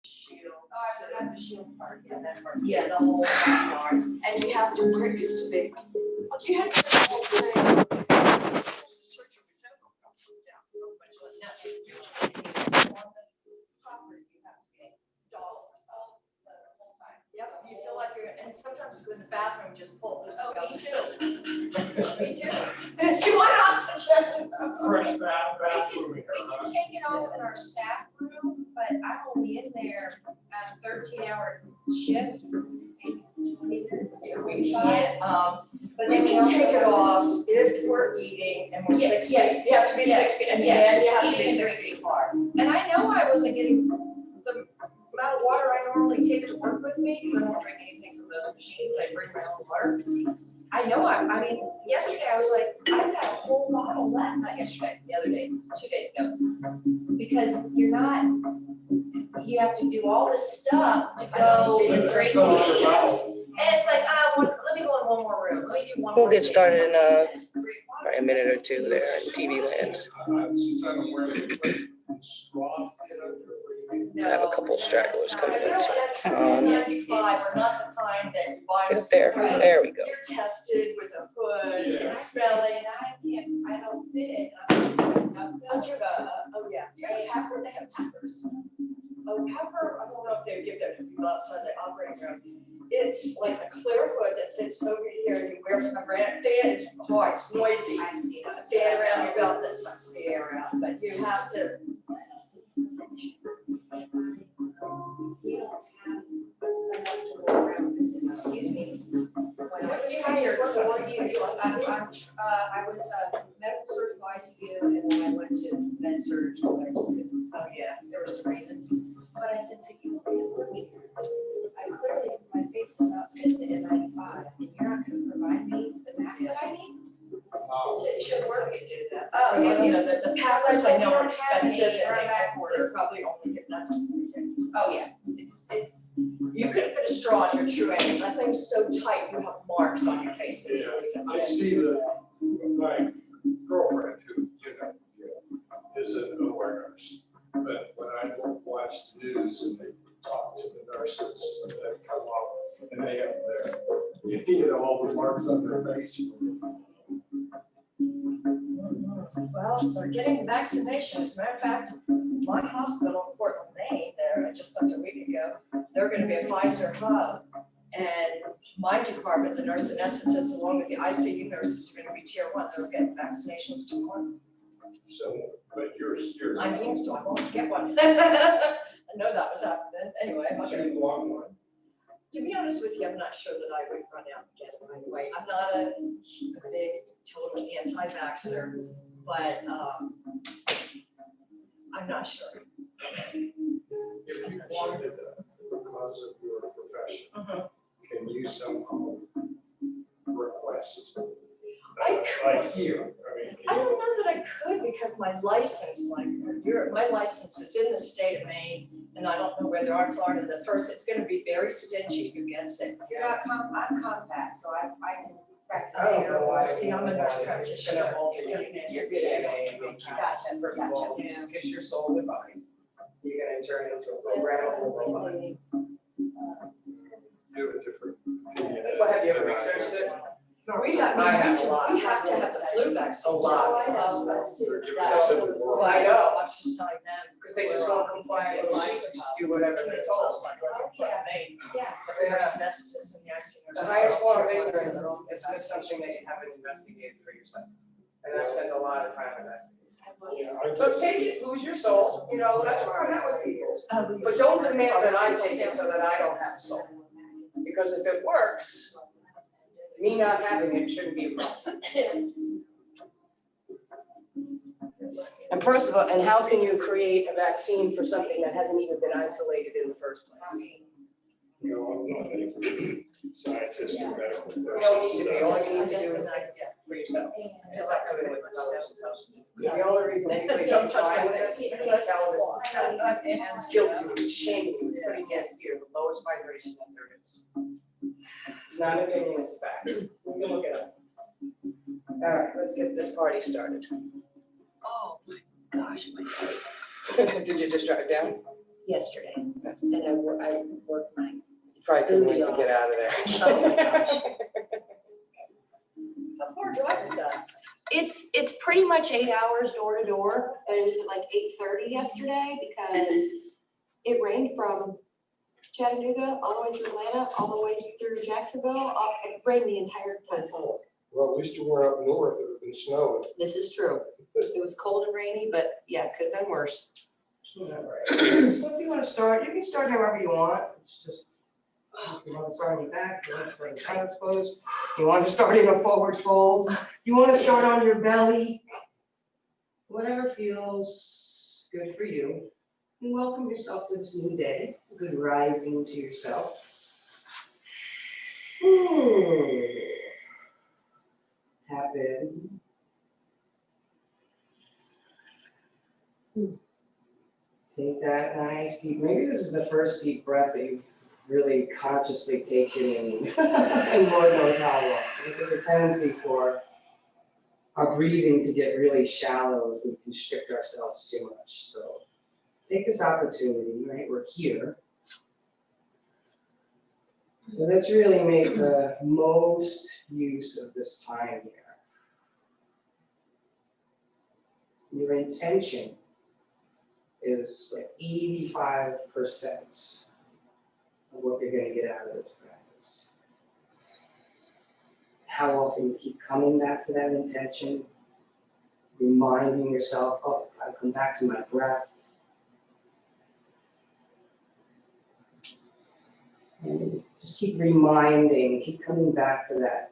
shields. Oh, I forgot the shield part, yeah, that part. Yeah, the whole 9 yards, and you have to, where it used to be, you had to do the whole thing. Search your reserve, down, but now, usually on the property, you have to be dolled the whole time. Yep, you feel like you're, and sometimes you go in the bathroom, just pull this. Oh, me too. Me too. She went oxygen. Fresh bath, We can take it off in our staff room, but I'm only in there at a 13-hour shift. We can't, we can take it off if we're eating and we're 6 feet. Yes, You have to be 6 feet, and then you have to be Eating 6 feet apart. And I know I wasn't getting the amount of water I normally take to work with me, because I don't drink anything from those machines, I bring my own water. I know I mean, yesterday I was like, I've got a whole bottle left, not yesterday, the other day, 2 days ago. Because you're not, you have to do all this stuff to go and drink. And it's like, let me go in one more room, let me do one more. We'll get started in It's 3 o'clock. probably a minute or two there in TV land. Since I don't wear the straw fit under. I have a couple of stragglers coming in. We're So, not the kind that you buy. get there. There we go. You're tested with a hood, Yeah. and smelling. And I don't fit it. I'm just gonna dump Don't it. you oh yeah, pepper, they have peppers. Oh, pepper, I don't know if they give that to people outside the operating room. It's like a clear hood that fits over here, and you wear a brand fan, it's hard, it's noisy. I've seen A it. fan around your belt that sucks the air out, but you have to. We don't have enough to go around this, excuse me. When I was hired 4 years, I was medical surgical ICU, and then I went to med surg, because I just couldn't, Oh, yeah. there were some reasons. But I said, so you can't work here. I clearly, my face does not fit the N95, and you're not gonna provide me the mask that I need? It should work to do that. Oh, I yeah, don't know, the paddlers I know are You don't have any, expensive, you're and back they're probably only, that's. Oh, yeah, it's. You couldn't fit a straw in your true end, that thing's so tight, you have marks on your face. Yeah, I see my girlfriend who, is an OR nurse. But when I watch the news and they talk to the nurses that come off and they have their, all the marks on their face. Well, they're getting vaccinations. As a matter of fact, my hospital in Portland, Maine, there, I just left a week ago, they're gonna be a Pfizer hub. And my department, the nurse anesthetists, along with the ICU nurses, are gonna be tier 1. They're getting vaccinations tomorrow. So, but you're here. I'm here, so I won't get one. I know that was happening. Anyway, I'm not Do gonna. you want one? To be honest with you, I'm not sure that I would run out and get it right away. I'm not a big total anti-vaxxer, but I'm not sure. If you wanted it because of your profession, can you somehow request? I Like here, I don't know that I could because my license, like my license is in the state of Maine, and I don't know where they are in Florida. The first, it's gonna be very stingy who gets it. You're not I'm compact, so I can practice I don't here. know why. See, I'm a nurse It's practitioner. gonna alter It's gonna be nice. your DNA and make you, Gotcha, first of all, gotcha. kiss your soul goodbye. You're gonna turn into a programmable robot. do a different. Well, have you ever researched it? We have, I have a lot. we have to have the flu vaccine. A lot. Oh, I know, us too. Well, I know, I was just telling them. Because they just won't comply with life, just do whatever they're told. Yeah. Yeah. The nurse anesthetists and the ICU The nurses. highest form of ignorance is dismiss something that you haven't investigated for yourself. And I've spent a lot of time investigating. So take it, lose your soul, that's where I'm at with people. But don't demand that I take it so that I don't have a soul. Because if it works, me not having it shouldn't be a problem. And first of all, and how can you create a vaccine for something that hasn't even been isolated in the first place? I'm not a scientist or medical person. You don't need to be, all you need to do is Yeah. for yourself. Just like living with television. Because the only reason anybody Don't touch try my this face. is because television is guilty, shaming, putting against you, the lowest vibration that there is. It's not an opinion, it's a fact. You can look it up. All right, let's get this party started. Oh, Gosh, my God. Did you just drive down? yesterday, and I worked my You probably couldn't wait to get out of there. Oh my gosh. How far drive is that? It's pretty much 8 hours door to door, but it was at like 8:30 yesterday because it rained from Chattanooga all the way through Atlanta, all the way through Jacksonville. It rained the entire time. Well, at least you weren't up north, it would have been snowing. This is true. It was cold and rainy, but yeah, it could have been worse. Whatever. So if you want to start, you can start however you want. It's just, you want to start on your back, you want to start child's pose, you want to start in a forward fold, you want to start on your belly. Whatever feels good for you. And welcome yourself to this new day. Good rising to yourself. Tap in. Take that nice deep, maybe this is the first deep breath that you've really consciously taken in, and Lord knows how long. There's a tendency for our breathing to get really shallow if we constrict ourselves too much. So take this opportunity, right? We're here. So let's really make the most use of this time here. Your intention is like 85% of what you're going to get out of this practice. How often you keep coming back to that intention, reminding yourself, oh, I'll come back to my breath. And just keep reminding, keep coming back to that.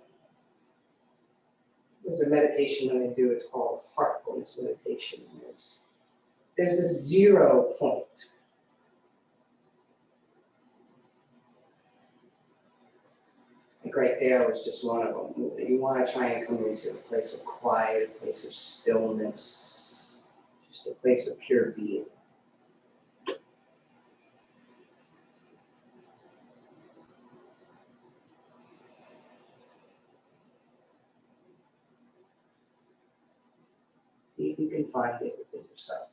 There's a meditation that I do, it's called heartfulness meditation. There's a 0 point. Like right there was just one of them. You want to try and come into a place of quiet, a place of stillness, just a place of pure being. See if you can find it within yourself.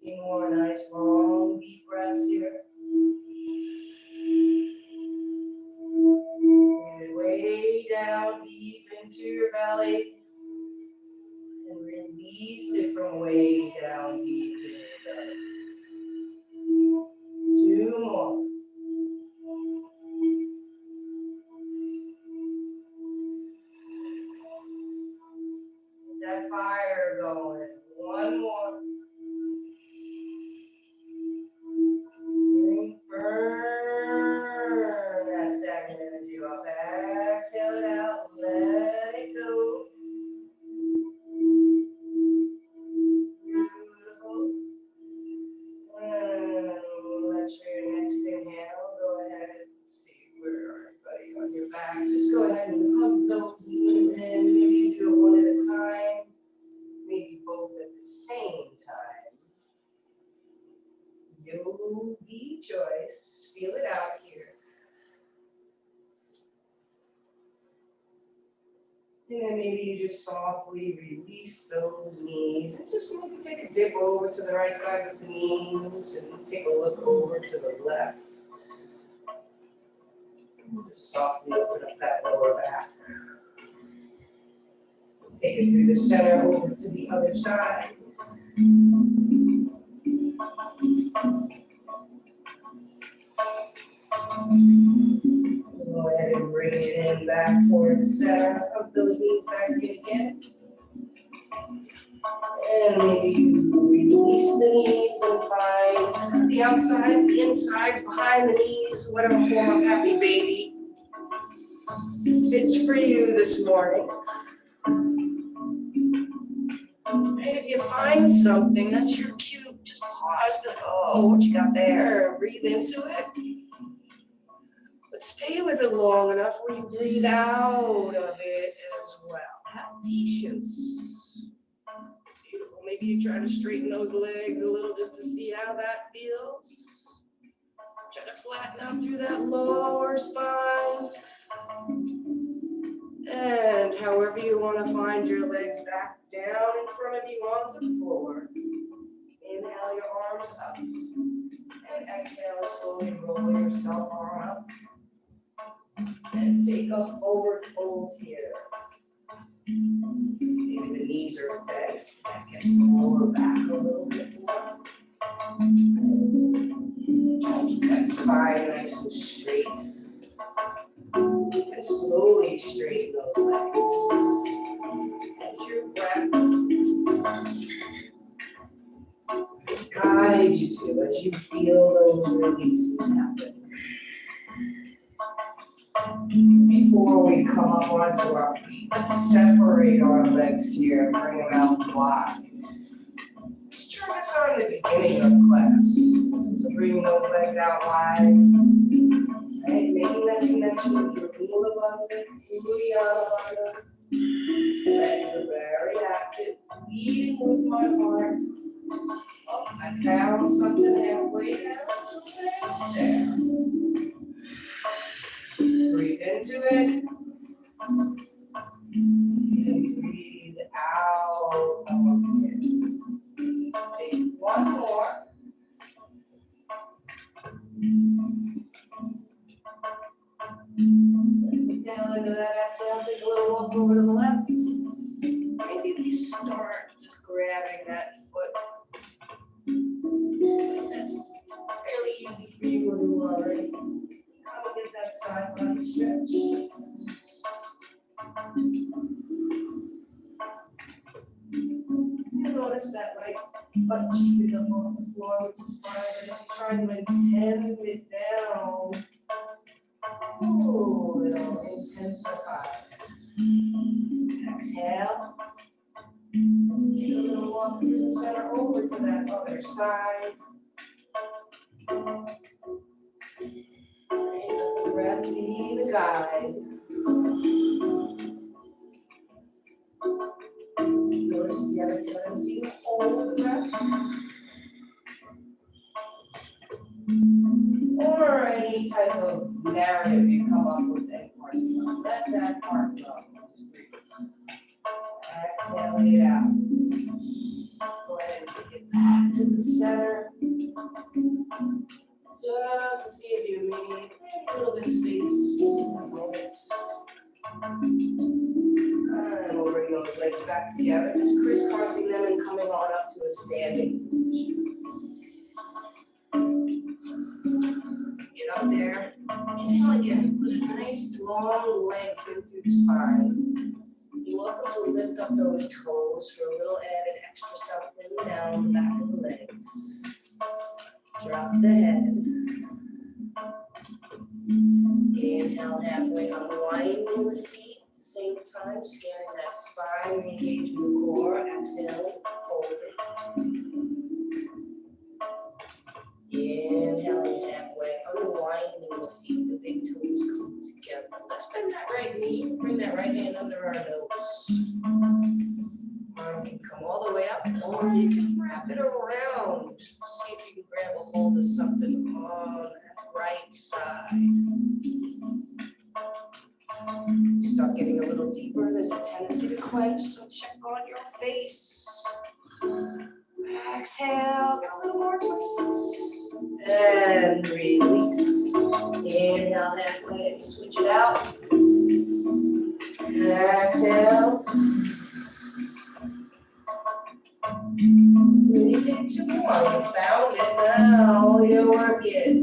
Taking more nice long deep breaths here. And way down deep into your belly. And release it from way down deep in your belly. 2 more. Get that fire going. 1 more. Burn that stagnant energy off. just go ahead and hug those knees in. Maybe you do it one at a time, maybe both at the same time. You be choice. Feel it out here. And then maybe you just softly release those knees and just maybe take a dip over to the right side of the knees and take a look over to the left. Just softly open up that lower back. Take it through the center over to the other side. Go ahead and bring it in back towards center. Hug those knees back in again. And maybe release the knees and find the outsides, the insides, behind the knees, whatever form of happy baby fits for you this morning. And if you find something that's your cue, just pause, be like, oh, what you got there? Breathe into it. But stay with it long enough where you breathe out of it as well. Have patience. Beautiful. Maybe you try to straighten those legs a little just to see how that feels. Try to flatten out through that lower spine. And however you want to find your legs back down in front of you onto the floor. Inhale your arms up. And exhale, slowly roll yourself arm up. And take a forward fold here. Maybe the knees are bent. That gets the lower back a little bit more. Try to keep that spine nice and straight. And slowly straighten those legs. As your breath guides you to, as you feel those releases happen. Before we come up onto our feet, let's separate our legs here and bring them out wide. Just try this on the beginning of class. So bring those legs out wide. Right, making that connection with your Mula Bandha, Uddiyana Bandha. Legs are very active, leading with my heart. Oh, I found something halfway down, so there. Breathe into it. And breathe out of it. Take one more. Down into that exhale, take a little walk over to the left. Maybe if you start just grabbing that foot. That's fairly easy for you to do already. Come and get that side body stretch. And notice that right butt cheek is up off the floor, which is fine. And if you try to intend it down, ooh, it'll intensify. Exhale. Take a little walk through the center over to that other side. Let the breath be the guide. Notice if you have a tendency to hold the breath. Or any type of narrative you come up with any part of it. Let that part go. Exhale it out. Go ahead and take it back to the center. Just to see if you need a little bit of space in the moment. And we'll bring those legs back together, just crisscrossing them and coming on up to a standing position. Get up there. Inhale again. Put a nice long leg in through the spine. You're welcome to lift up those toes for a little added extra something down the back of the legs. Drop the head. Inhale halfway, unwinding the feet at the same time, scanning that spine, engaging the core. Exhale, fold it. Inhaling halfway. way, unwinding the feet, the big toes come together. Let's bend that right knee, bring that right hand under our nose. Arm can come all the way up, or you can wrap it around. See if you can grab a hold of something on that right side. Start getting a little deeper, there's a tendency to clench, so check on your face. Exhale, get a little more twist. And release. Inhale halfway, switch it out. Exhale. You take two more, you found it now, you work it.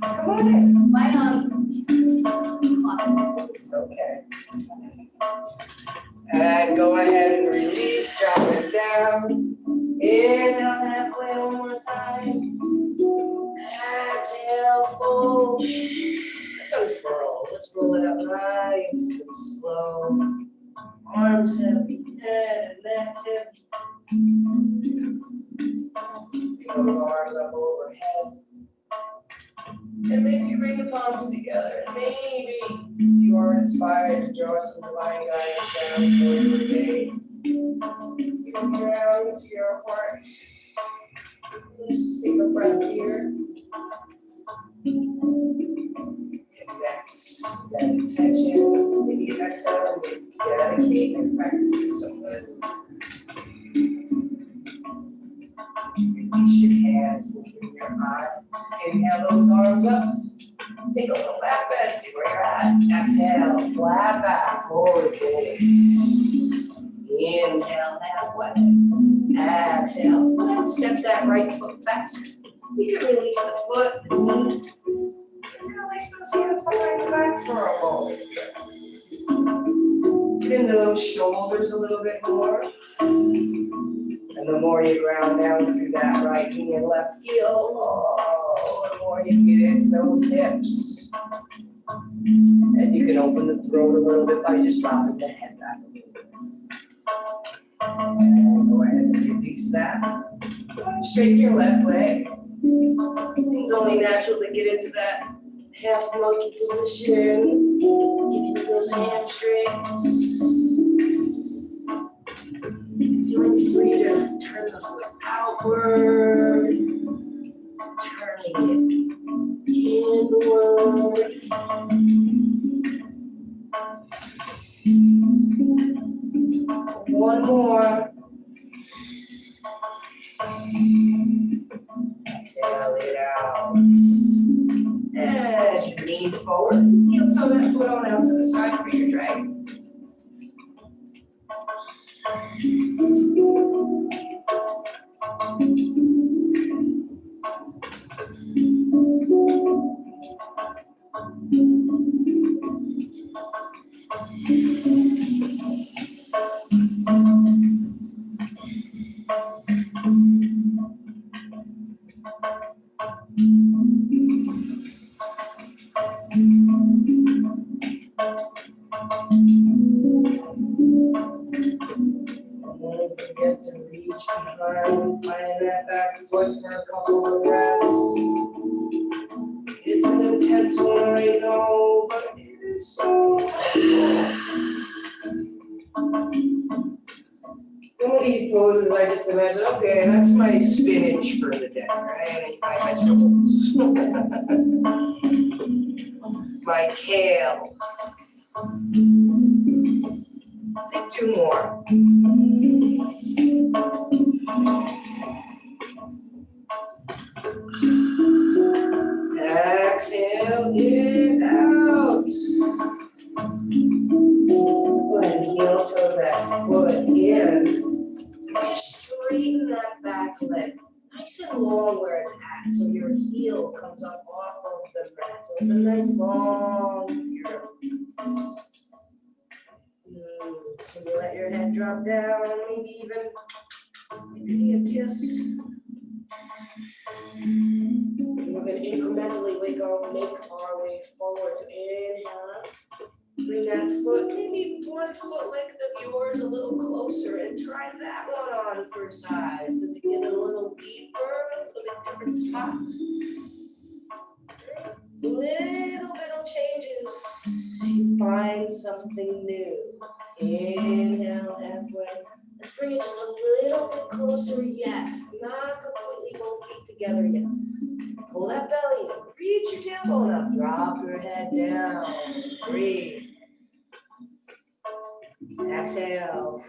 Come on in. It's okay. And go ahead and release, drop it down. Inhale halfway one more time. Exhale, fold. Let's unfurl. Let's roll it up nice and slow. Arms heavy, head and neck heavy. Bring those arms up overhead. And maybe bring the palms together. Maybe you are inspired to draw some divine guidance down for your day. You can ground into your heart. Let's just take a breath here. Next, that intention, maybe exhale, dedicate and practice with someone. Release your hands, open your eyes. Inhale those arms up. Take a little back bend, see where you're at. Exhale, flat back, forward fold. Inhale halfway. Exhale, go ahead and step that right foot back. You can release the foot, the knee. Just release those hands behind the back for a moment. Get into those shoulders a little bit more. And the more you ground down through that right knee and left heel, the more you get into those hips. And you can open the throat a little bit by just dropping the head back a little bit. And go ahead and release that. Go ahead and straighten your left leg. It's only natural to get into that half monkey position. Get into those hamstrings. Feeling free to turn the foot outward, turning it inward. One more. Exhale it out. As you lean forward, heel toe that foot on out to the side for your drag. Don't forget to reach behind, find that back foot for a couple of breaths. It's an intense one, I know, but it is so helpful. Some of these poses, I just imagine, okay, that's my spinach for the day, right? I eat my vegetables. My kale. Take two more. Exhale it out. Go ahead and heel toe that foot in. Just straighten that back leg. Nice and long where it's at, so your heel comes up off of the mat. So it's a nice long here. Can you let your head drop down? Maybe even give me a kiss. We're going to incrementally make our way forward. So inhale up. Bring that foot, maybe 1 foot length of yours a little closer and try that one on for size. Does it get a little deeper, a little bit different spots? Little changes, you find something new. Inhale halfway. Let's bring it just a little bit closer yet. Not completely both feet together yet. Pull that belly in. Reach your tailbone up. Drop your head down. Breathe. Exhale.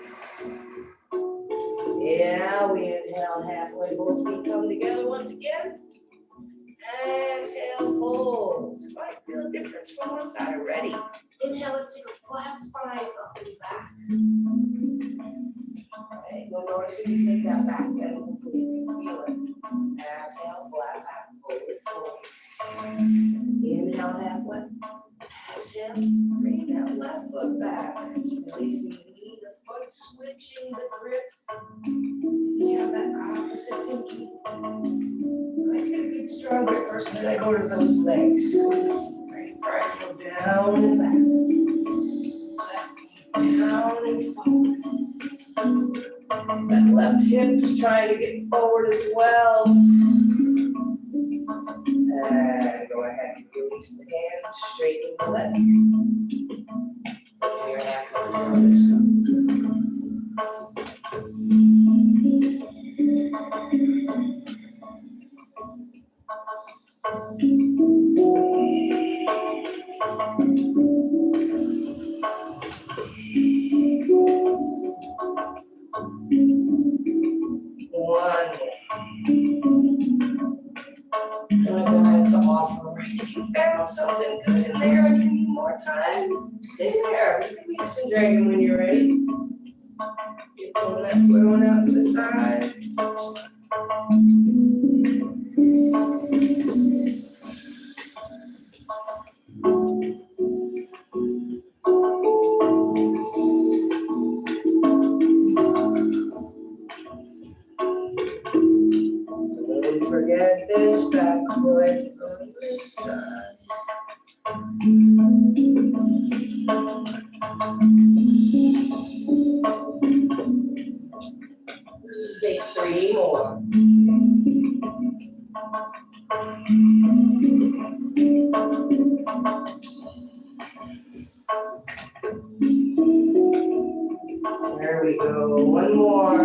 Yeah, we inhale halfway. Both feet come together once again. Exhale, fold. You might feel a difference from one side already. Inhale, let's take a flat spine up and back. Okay, you'll notice if you take that back bend, hopefully you can feel it. Exhale, flat back, fold. Inhale, halfway. Exhale, bring that left foot back. Releasing the knee, the foot, switching the grip. You have that opposite pinky. I get a good strong grip first, then I go to those legs. Right, go down and back. Down and forward. That left hip is trying to get forward as well. And go ahead and release the hands, straighten the leg. Bring your half over on this side. One more. Good to offer. If you found something good in there and you need more time, stay there. You can be some dragon when you're ready. You're pulling that foot on out to the side. Don't forget this back foot on this side. Take 3 more. There we go. 1 more.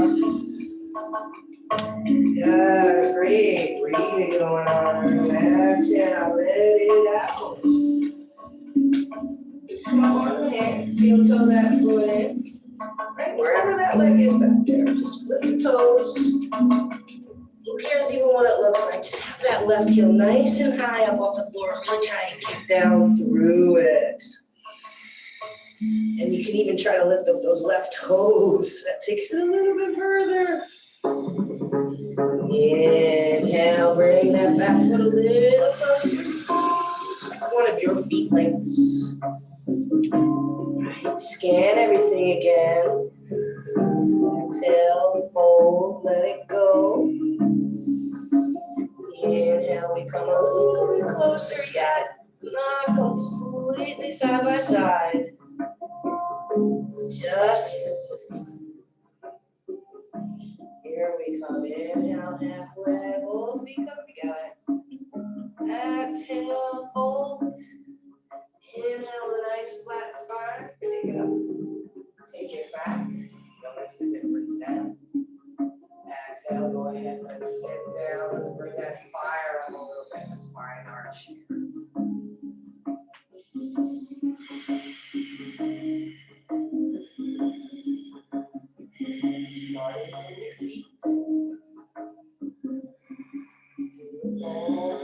Yes, great. Breathing going on. Exhale, let it out. Come on in. Heel toe that foot in. Right, wherever that leg is back there. Just flip the toes. Who cares even what it looks like? Just have that left heel nice and high up off the floor. Really try and kick down through it. And you can even try to lift up those left toes. That takes it a little bit further. Inhale, bring that back foot a little closer. One of your feet lengths. Right, scan everything again. Exhale, fold, let it go. Inhale, we come a little bit closer yet. Not completely side by side. Just here we come. Inhale, halfway, both feet come together. Exhale, fold. Inhale, a nice flat spine. Take it up. Take it back. Notice the difference now. Exhale, go ahead, let's sit down and bring that fire up a little bit. Let's find our chair. Starting from your feet. Fold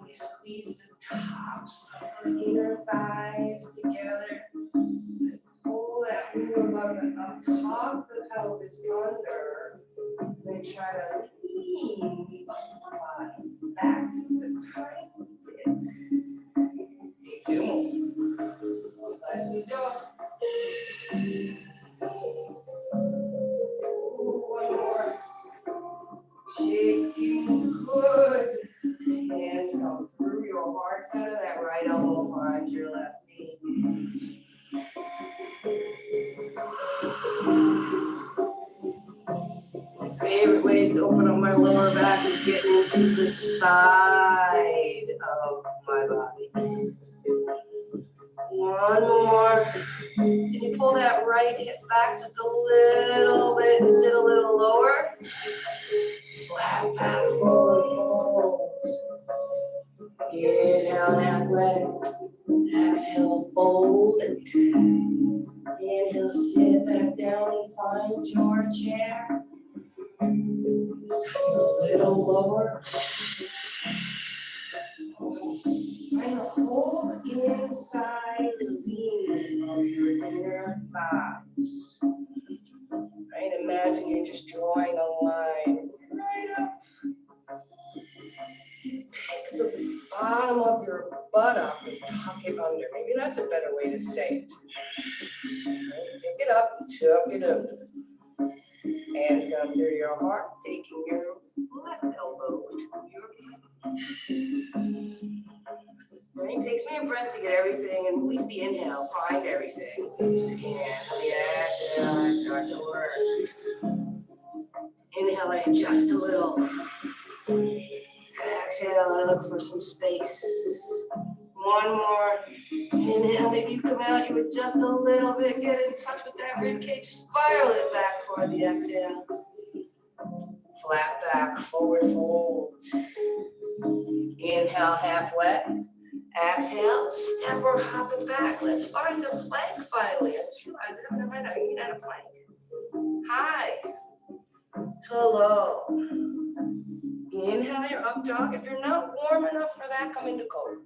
you squeeze the tops of the inner thighs together. Pull that rear abutment up top of the pelvis under. Then try to lean the upper body back just a tiny bit. Take 2 more. Let it go. 1 more. Shaking good. Hands come through your heart center, that right elbow finds your left knee. My favorite ways to open up my lower back is getting into the side of my body. One more. Can you pull that right hip back just a little bit, sit a little lower? Flat back, forward fold. Inhale, halfway. Exhale, fold it. Inhale, sit back down and find your chair. This time a little lower. Find the whole inside seam of your inner thighs. Right? Imagine you're just drawing a line right up. Pick the bottom of your butt up and tuck it under. Maybe that's a better way to say it. Right? Pick it up, tuck it under. Hands down through your heart, taking your left elbow to your belly. Right? Takes me a breath to get everything, and at least the inhale, find everything. Scan the exhale, and start to work. Inhale, I adjust a little. Exhale, I look for some space. One more. Inhale, maybe you come out, you adjust a little bit, get in touch with that rib cage, spiral it back toward the exhale. Flat back, forward fold. Inhale, halfway. Exhale, step or hop it back. Let's find a plank finally. I just realized I haven't ever eaten at a plank. High to low. Inhale your up dog. If you're not warm enough for that, come into cobra.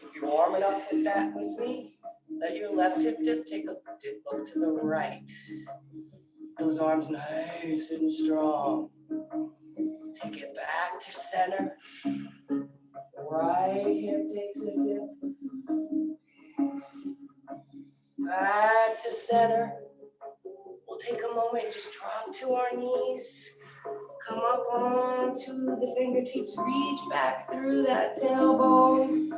If you're warm enough with that with me, let your left hip dip, take a dip, look to the right. Those arms nice and strong. Take it back to center. Right hip takes a dip. Back to center. We'll take a moment and just drop to our knees. Come up onto the fingertips. Reach back through that tailbone.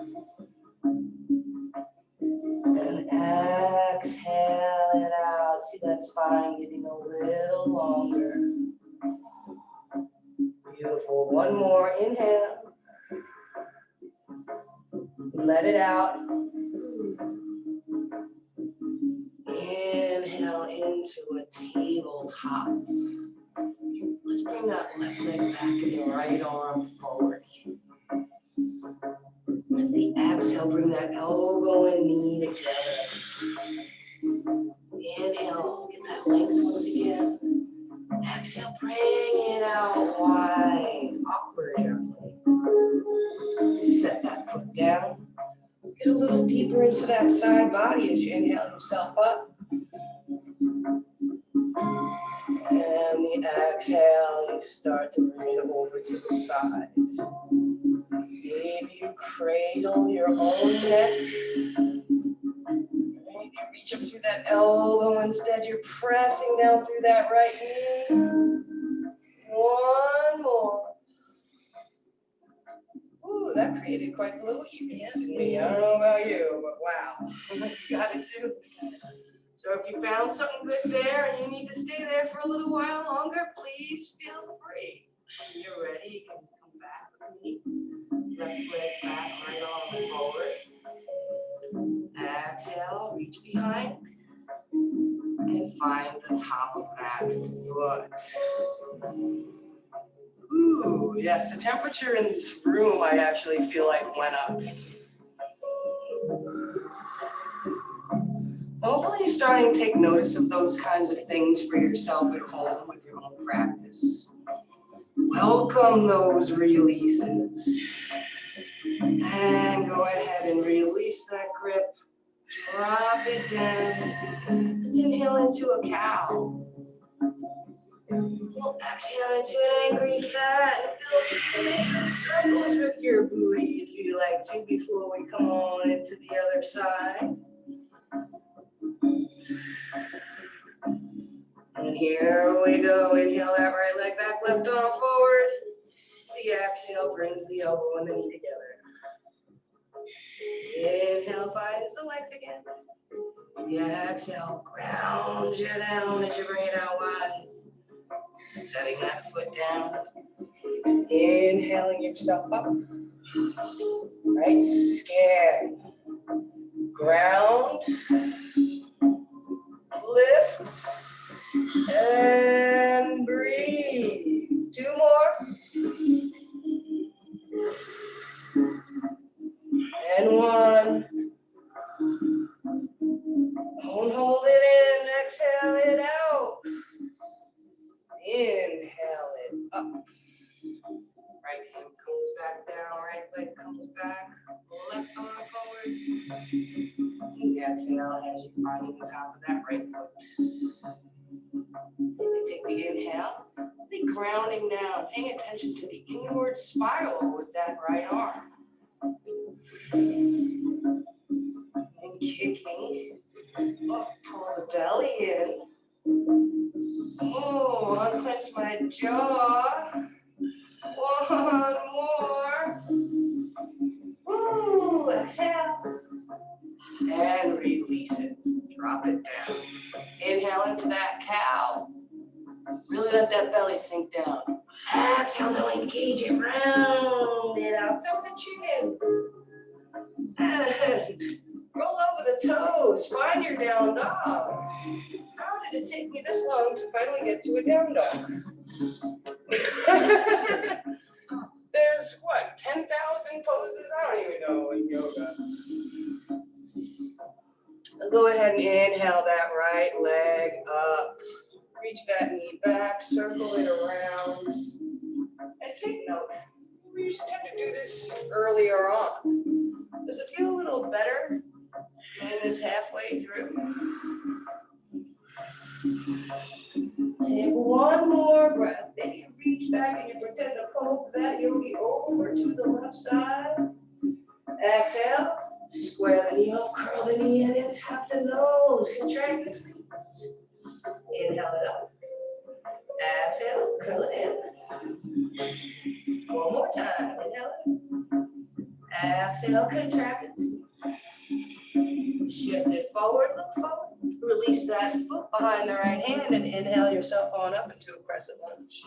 And exhale it out. See that spine getting a little longer. Beautiful. One more. Inhale. Let it out. Inhale into a tabletop. Let's bring that left leg back and the right arm forward. As the exhale, bring that elbow and knee together. Inhale, get that length once again. Exhale, bring it out wide, awkward airplane. Set that foot down. Get a little deeper into that side body as you inhale yourself up. And the exhale, you start to bring it over to the side. Maybe you cradle your own neck. Maybe you reach up through that elbow. Instead, you're pressing down through that right knee. One more. Ooh, that created quite a little eeriness in me. I don't know about you, but wow. You got it too. So if you found something good there and you need to stay there for a little while longer, please feel free. When you're ready, you can come back with me. Left leg back, right arm forward. Exhale, reach behind. And find the top of that foot. Ooh, yes, the temperature in this room, I actually feel like went up. Hopefully you're starting to take notice of those kinds of things for yourself at home with your own practice. Welcome those releases. And go ahead and release that grip. Drop it down. Let's inhale into a cow. We'll exhale into an angry cat. Make some circles with your booty if you like to before we come on into the other side. And here we go. Inhale that right leg back, left arm forward. The Exhale, brings the elbow and the knee together. Inhale, finds the length again. Exhale, ground you down as you bring it out wide. Setting that foot down. Inhaling yourself up. Right, scan. Ground. Lift. And breathe. 2 more. And 1. Don't hold it in. Exhale it out. Inhale it up. Right hand comes back down. Right leg comes back. Left arm forward. Exhale as you find the top of that right foot. Take the inhale. The grounding down. Paying attention to the inward spiral with that right arm. And kicking up, pull the belly in. Oh, unclench my jaw. 1 more. Woo, exhale. And release it. Drop it down. Inhale into that cow. Really let that belly sink down. Exhale, now engage it. Round it out to the chin. And roll over the toes. Find your down dog. How did it take me this long to finally get to a down dog? There's what, 10,000 poses? I don't even know in yoga. I'll go ahead and inhale that right leg up. Reach that knee back, circle it around. And take note, we usually tend to do this earlier on. Does it feel a little better when it's halfway through? Take 1 more breath. Then you reach back and you pretend to poke that yogi over to the left side. Exhale, square the knee off, curl the knee in and tap the nose. Contract the squeeze. Inhale it up. Exhale, curl it in. 1 more time. Inhale it. Exhale, contract it. Shift it forward, look forward. Release that foot behind the right hand and inhale yourself on up into a crescent lunge.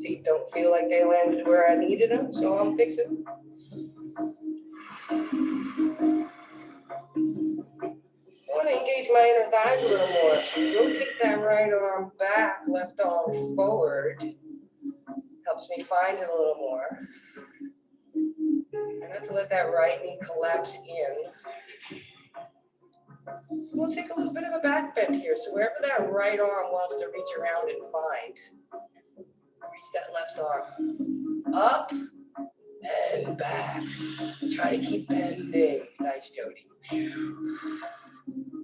Feet don't feel like they landed where I needed them, so I'm fixing them. I want to engage my inner thighs a little more. So rotate that right arm back, left arm forward. Helps me find it a little more. I have to let that right knee collapse in. We'll take a little bit of a back bend here. So wherever that right arm wants to reach around and find, reach that left arm up and back. Try to keep bending. Nice, Jody.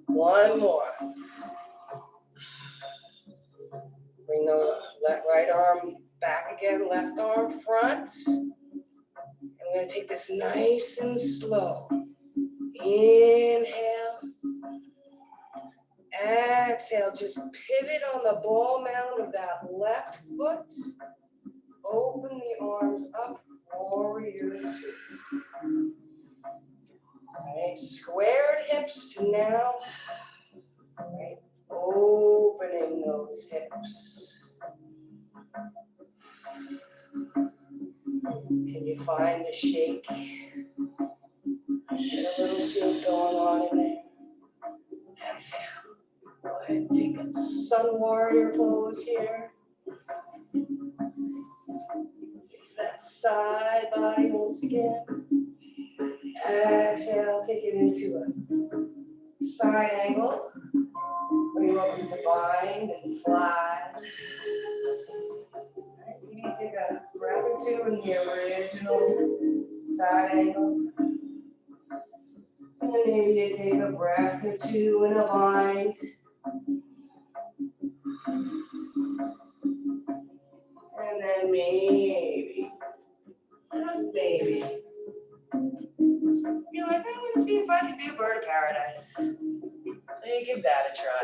1 more. Bring the right arm back again, left arm front. And we're going to take this nice and slow. Inhale. Exhale, just pivot on the ball mound of that left foot. Open the arms up, warrior 2. Right, squared hips to now. Right, opening those hips. Can you find the shake? Get a little shake going on in there. Exhale. Go ahead and take a sun warrior pose here. Get to that side body once again. Exhale, take it into a side angle. Bring you up into bind and fly. Right, you need to take a breath or 2 in the original side angle. And then maybe you take a breath or 2 in a bind. And then maybe, just maybe, you're like, I'm gonna see if I can do bird of paradise. So you give that a try.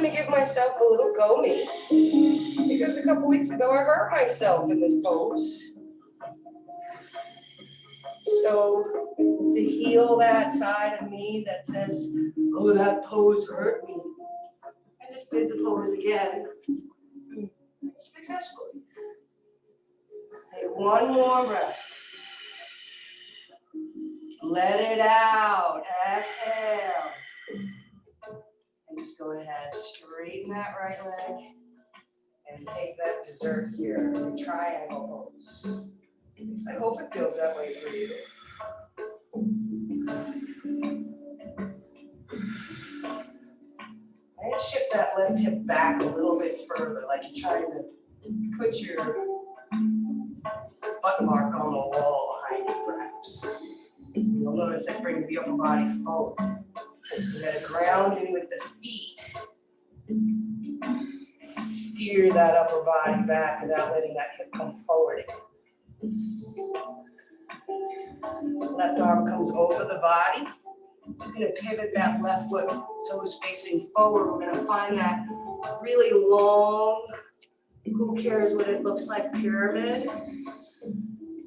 to give myself a little go me. Because a couple weeks ago I hurt myself in this pose. So to heal that side of me that says, oh, that pose hurt me, I just did the pose again. Successfully. Take one more breath. Let it out. Exhale. And just go ahead, straighten that right leg and take that dessert here, the triangle pose. At least I hope it feels that way for you. And shift that left hip back a little bit further, like you're trying to put your butt mark on the wall behind you, perhaps. You'll notice that brings the upper body forward. You gotta ground in with the feet. Steer that upper body back without letting that hip come forward again. Left arm comes over the body. Just gonna pivot that left foot, toes facing forward. We're gonna find that really long, who cares what it looks like, pyramid.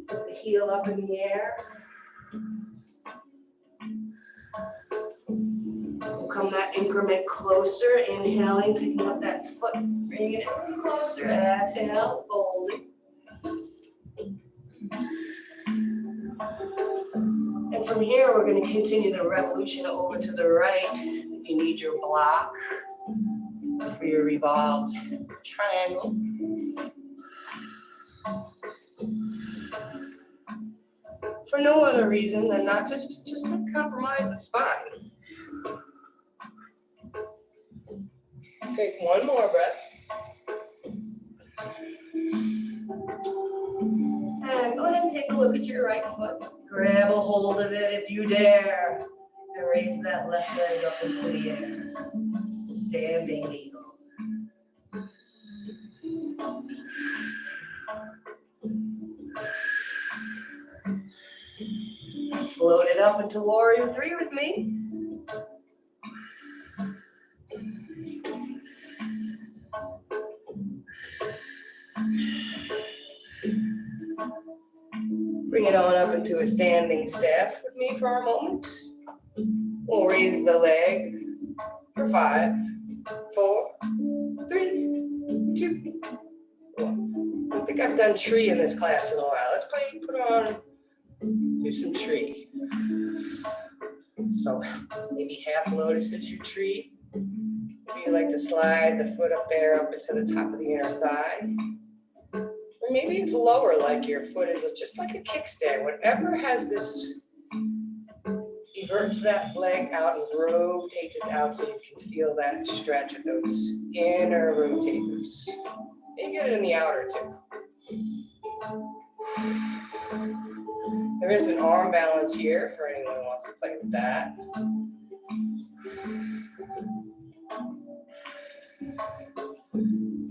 Put the heel up in the air. We'll come that increment closer, inhaling, picking up that foot, bringing it closer, exhale, folding. And from here, we're going to continue the revolution over to the right. If you need your block for your revolved triangle. For no other reason than not to just not compromise the spine. Take one more breath. And go ahead and take a look at your right foot. Grab a hold of it if you dare. And raise that left leg up into the air. Standing eagle. Float it up into warrior 3 with me. Bring it on up into a standing staff with me for a moment. We'll raise the leg for 5, 4, 3, 2, 1. I don't think I've done tree in this class in a while. Let's do some tree. So maybe half lotus is your tree. Maybe you like to slide the foot up there up into the top of the inner thigh. Or maybe it's lower, like your foot is just like a kickstand. Whatever has this, everts that leg out and rotates it out so you can feel that stretch of those inner rotators. You get it in the outer too. There is an arm balance here for anyone who wants to play with that.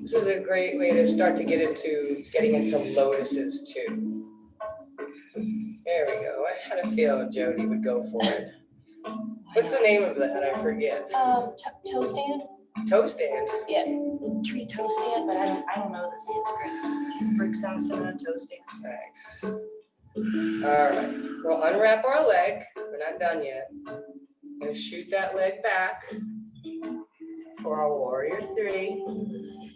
This is a great way to start to getting into lotuses too. There we go. I had a feeling Jody would go for it. What's the name of that? I forget. Toe stand? Toe stand. Yeah, tree toe stand, but I don't know the Sanskrit. Vriksasana, toe stand. Thanks. All right. We'll unwrap our leg. We're not done yet. Gonna shoot that leg back for our warrior 3.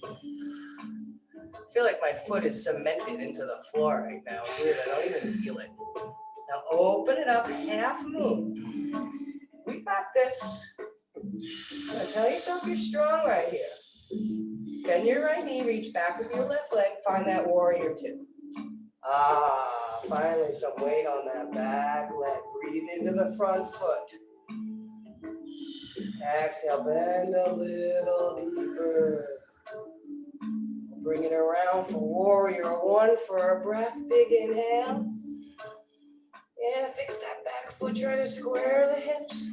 I feel like my foot is cemented into the floor right now. Weird, I don't even feel it. Now open it up, half moon. We got this. Now tell yourself you're strong right here. Bend your right knee, reach back with your left leg, find that warrior 2. Finally some weight on that back leg. Breathe into the front foot. Exhale, bend a little deeper. Bring it around for warrior 1 for a breath. Big inhale. Yeah, fix that back foot. Try to square the hips.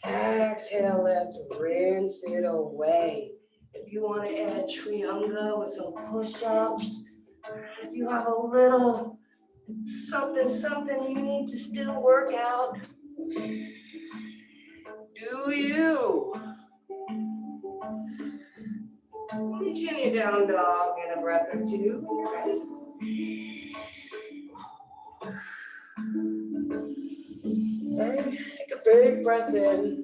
Exhale, let's rinse it away. If you want to add Trianga with some push-ups, if you have a little something you need to still work out, do you? down dog in a breath or two. Right? Alright, take a big breath in.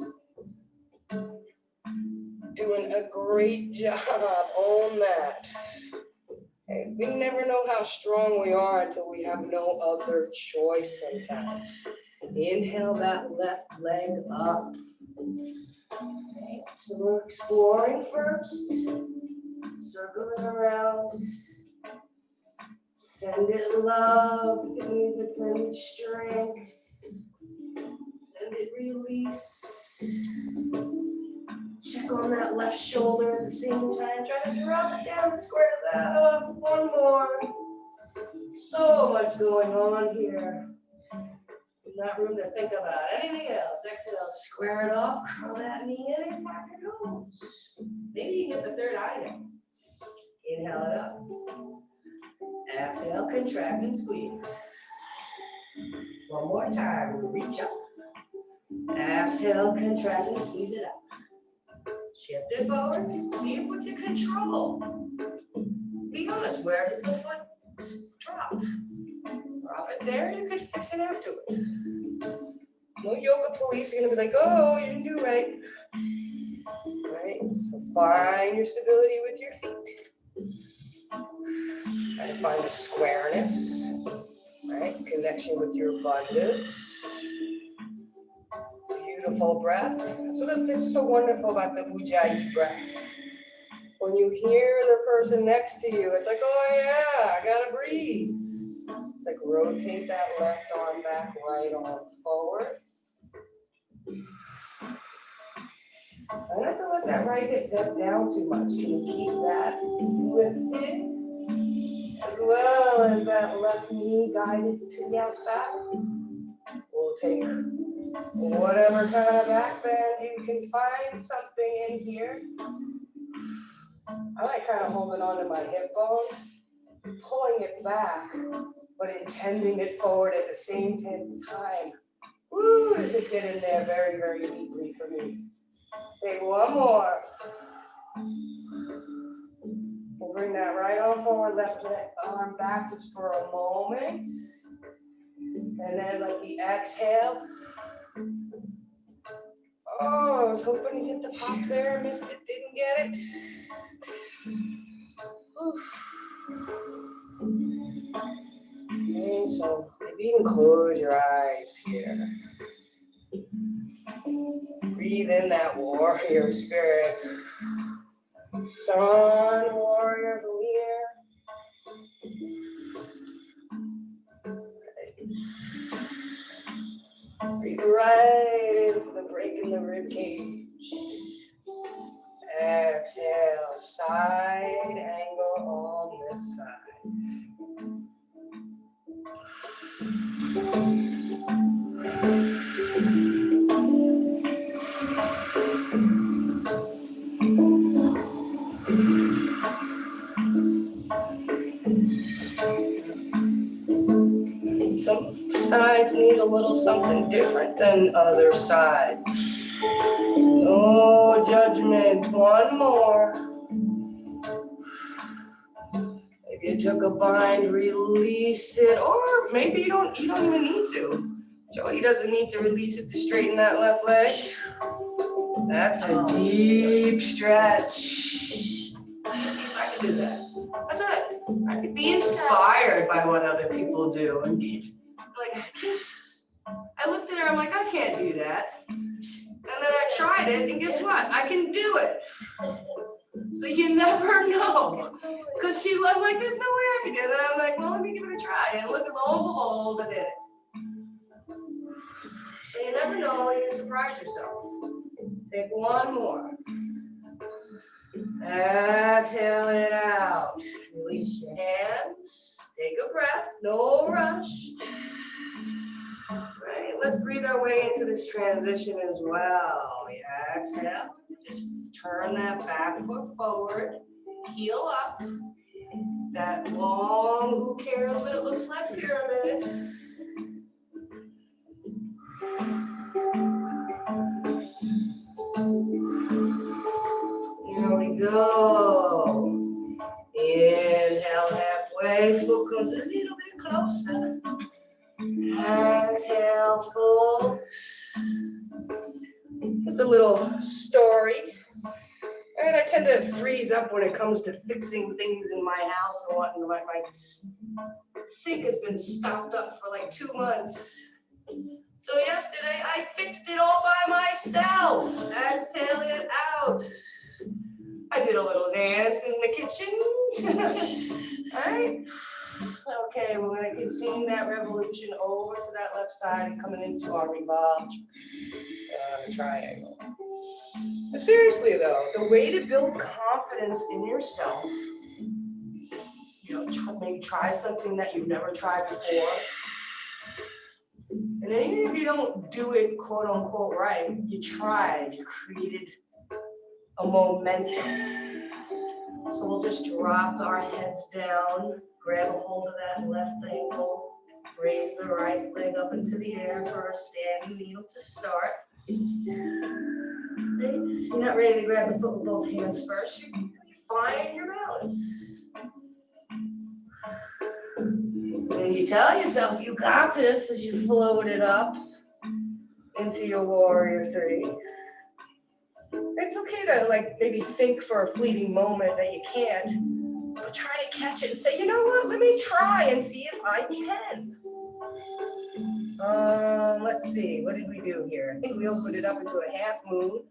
Doing a great job, own that. Okay, we never know how strong we are until we have no other choice sometimes. Inhale that left leg up. Okay, so we're exploring first. Circle it around. Send it love if it needs it, send it strength. Send it release. Check on that left shoulder at the same time. Try to drop it down, square that off. One more. So much going on here. Not room to think about anything else. Exhale, square it off, curl that knee in and tap your nose. Maybe you can get the third eye down. Inhale it up. Exhale, contract and squeeze. One more time, reach up. Exhale, contract and squeeze it up. Shift it forward, see it with your control. Be honest, where does the foot drop? Drop it there, you could fix it afterward. No yoga police are gonna be like, oh, you didn't do right. Right, so find your stability with your feet. Try to find the squareness, right? Connection with your abundance. Beautiful breath. That's what's so wonderful about the Ujjayi breath. When you hear the person next to you, it's like, oh yeah, I gotta breathe. It's like rotate that left arm back, right arm forward. I don't have to let that right hip dip down too much. Can you keep that lifted? As well as that left knee guided to the outside. We'll take whatever kind of back bend you can find something in here. I like kind of holding on to my hip bone, pulling it back, but intending it forward at the same time. Woo, does it get in there very, very deeply for me. Take one more. We'll bring that right arm forward, left arm back just for a moment. And then like the exhale. Oh, I was hoping to get the pop there, missed it, didn't get it. Okay, so maybe you can close your eyes here. Breathe in that warrior spirit. Sun warrior from here. Breathe right into the break in the rib cage. Exhale, side angle on this side. Some sides need a little something different than other sides. No judgment. One more. Maybe you took a bind, release it, or maybe you don't even need to. Jody doesn't need to release it to straighten that left leg. That's a deep stretch. Let me see if I can do that. That's all right. I could be inspired by what other people do and be like, I looked at her, I'm like, I can't do that. And then I tried it, and guess what? I can do it. So you never know. Because I'm like, there's no way I can do it. And I'm like, well, let me give it a try. And look at lo and behold, I did it. So you never know, you surprise yourself. Take one more. Exhale it out. Release your hands. Take a breath, no rush. Right, let's breathe our way into this transition as well. Exhale, just turn that back foot forward, heel up. That long, who cares what it looks like, pyramid. Here we go. exhale, fold. Just a little story. And I tend to freeze up when it comes to fixing things in my house and whatnot. My sink has been stopped up for like 2 months. So yesterday I fixed it all by myself. Exhale it out. I did a little dance in the kitchen. All right. Okay, we're gonna continue that revolution over to that left side, coming into our revolve triangle. But seriously though, the way to build confidence in yourself, maybe try something that you've never tried before. And then even if you don't do it quote unquote right, you tried, you created a momentum. So we'll just drop our heads down, grab a hold of that left ankle, raise the right leg up into the air for our standing needle to start. You're not ready to grab the foot with both hands first. You find your balance. And you tell yourself you got this as you float it up into your warrior three. It's okay to maybe think for a fleeting moment that you can't, but try to catch it and say, you know what, let me try and see if I can. Let's see, what did we do here? I think we opened it up into a half moon.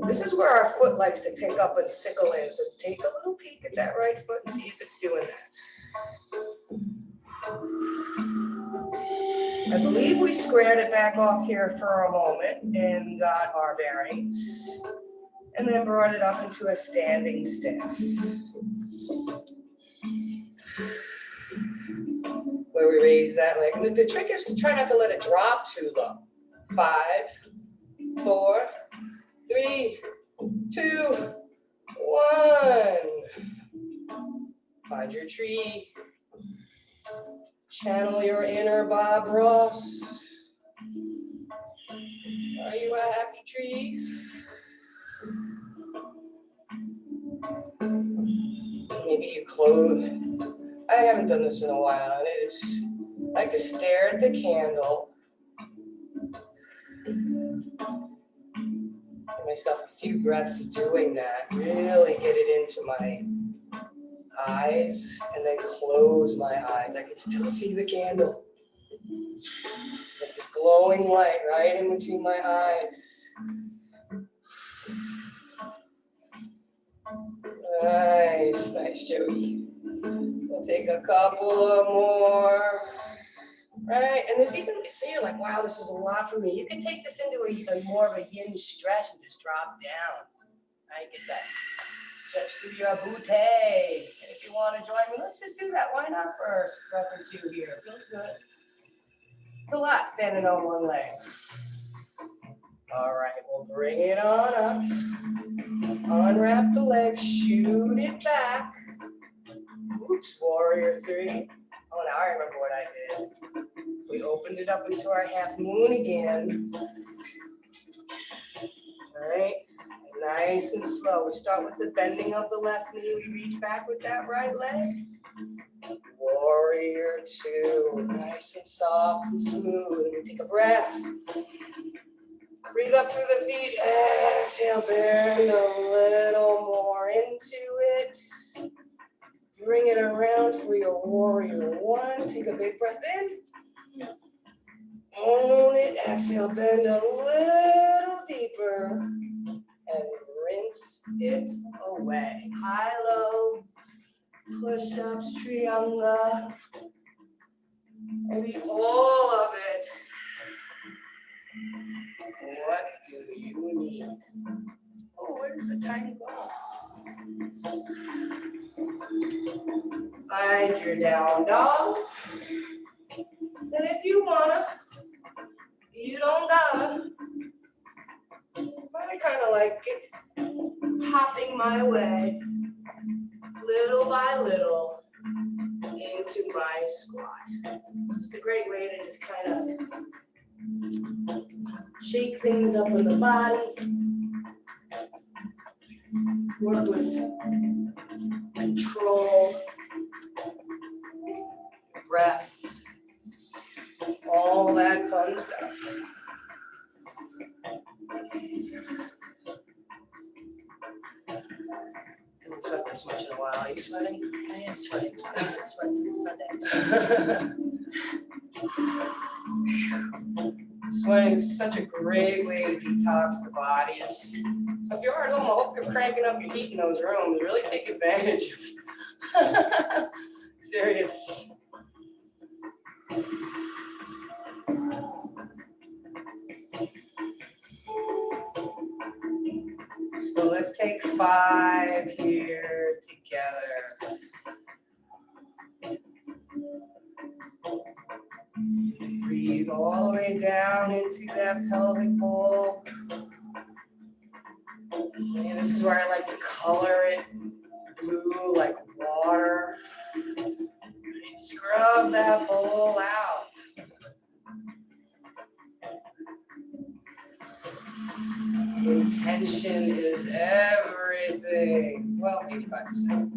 This is where our foot likes to pick up and sickle in, so take a little peek at that right foot and see if it's doing that. I believe we squared it back off here for a moment and got our bearings, and then brought it up into a standing staff, where we raise that leg. And the trick is to try not to let it drop too low. 5, 4, 3, 2, 1. Find your tree. Channel your inner Bob Ross. Are you a happy tree? Maybe you close. I haven't done this in a while, and it's like to stare at the candle. Give myself a few breaths doing that. Really get it into my eyes, and then close my eyes. I can still see the candle. It's like this glowing light right in between my eyes. Nice, Jody. We'll take a couple of more. Right, and there's even, say you're like, wow, this is a lot for me. You can take this into a more of a yin stretch and just drop down. Right, get that stretch through your butte. And if you want to join me, let's just do that. Why not for a breath or two here? Feels good. It's a lot standing on one leg. All right, we'll bring it on up. Unwrap the leg, shoot it back. Oops, warrior three. Oh, now I remember what I did. We opened it up into our half moon again. All right, nice and slow. We start with the bending of the left knee. We reach back with that right leg. Warrior two, nice and soft and smooth. We take a breath. Breathe up through the feet. Exhale, bend a little more into it. Bring it around for your warrior one. Take a big breath in. Own it. Exhale, bend a little deeper. And rinse it away. High, low, push-ups, triangle. Maybe all of it. What do you need? Oh, where's the tiny ball? Find your down dog. And if you wanna, you don't gotta. But I kind of like it hopping my way, little by little, into my squat. It's a great way to just kind of shake things up in the body, work with control, breath, all that fun stuff. I haven't sweat this much in a while. Are you sweating? I am sweating. I haven't sweat since Sunday. Sweating is such a great way to detox the body. So if you're at home, I hope you're cranking up your heat in those rooms. Really take advantage of serious. So let's take 5 here together. Breathe all the way down into that pelvic bowl. And this is where I like to color it blue like water. Scrub that bowl out. Intention is everything. Well, 85%.